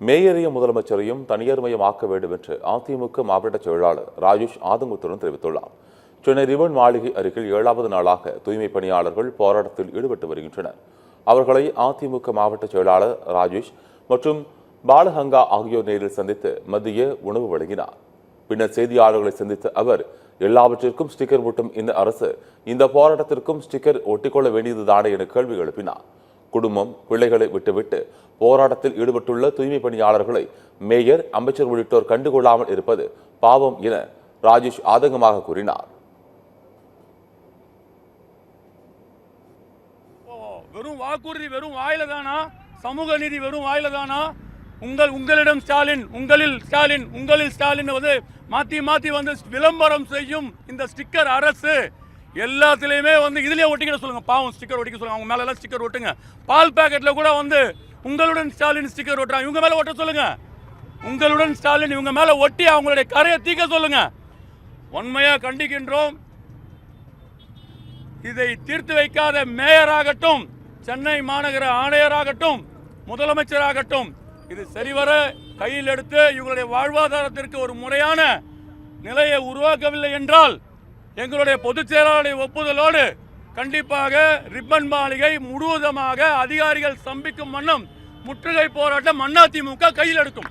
மேயரையும் முதலமைச்சரையும் தனியார் மயமாக்க வேண்டும் என்று அதிமுக மாவட்ட செயலாளர் ராஜேஷ் ஆதங்கத்துடன் தெரிவித்துள்ளார். சென்னை ரிவன் மாளிகை அருகில் 7வது நாளாக தூய்மை பணியாளர்கள் போராட்டத்தில் ஈடுபட்டு வருகின்றனர். அவர்களை அதிமுக மாவட்ட செயலாளர் ராஜேஷ் மற்றும் பாலகங்கா ஆகியோர் நேரில் சந்தித்து மதிய உணவு வழங்கினார். பின்னர் செய்தியாளர்களை சந்தித்த அவர், எல்லாவற்றிற்கும் ஸ்டிக்கர் ஒட்டும் இந்த அரசு இந்த போராட்டத்திற்கும் ஸ்டிக்கர் ஒட்டிக்கொள்ள வேண்டியதுதானே என கேள்வி எழுப்பினார். குடும்பம், பிள்ளைகளை விட்டுவிட்டு போராட்டத்தில் ஈடுபட்டுள்ள தூய்மை பணியாளர்களை மேயர், அமைச்சர் உள்ளிட்டோர் கண்டுகொள்ளாமல் இருப்பது பாவம் என ராஜேஷ் ஆதங்கமாக கூறினார். வெறும் வாக்குறுதி வெறும் வாயில தானா? சமூக நீதி வெறும் வாயில தானா? உங்களிடம் ஸ்டாலின், உங்களில் ஸ்டாலின் வந்து மாத்தி மாத்தி வந்து விளம்பரம் செய்யும் இந்த ஸ்டிக்கர் அரசு எல்லாத்துலயுமே வந்து இதுலயே ஒட்டிக்கிட சொல்லுங்க. பாவம், ஸ்டிக்கர் ஒட்டிக்க சொல்லுங்க. அவங்க மேல எல்லாம் ஸ்டிக்கர் ஒட்டுங்க. பால் பாக்கெட்ல கூட வந்து உங்களுடன் ஸ்டாலின் ஸ்டிக்கர் ஒட்டுறாங்க. இவங்க மேல ஒட்ட சொல்லுங்க. உங்களுடன் ஸ்டாலின் இவங்க மேல ஒட்டி அவங்களுடைய கரையை தீக்க சொல்லுங்க. உண்மையா கண்டிக்கின்றோம். இதை தீர்த்து வைக்காத மேயராகட்டும், சென்னை மாநகர ஆணையராகட்டும், முதலமைச்சராகட்டும், இது சரிவர கையில் எடுத்து இவங்களுடைய வாழ்வாதாரத்திற்கு ஒரு முறையான நிலையை உருவாக்கவில்லை என்றால் எங்களுடைய பொதுச் செயலாளருடைய ஒப்புதலோடு கண்டிப்பாக ரிப்பன் மாளிகை முழுவதுமாக அதிகாரிகள் ஸ்தம்பிக்கும் வண்ணம் முற்றுகை போராட்டம் அதிமுக கையில் எடுக்கும்.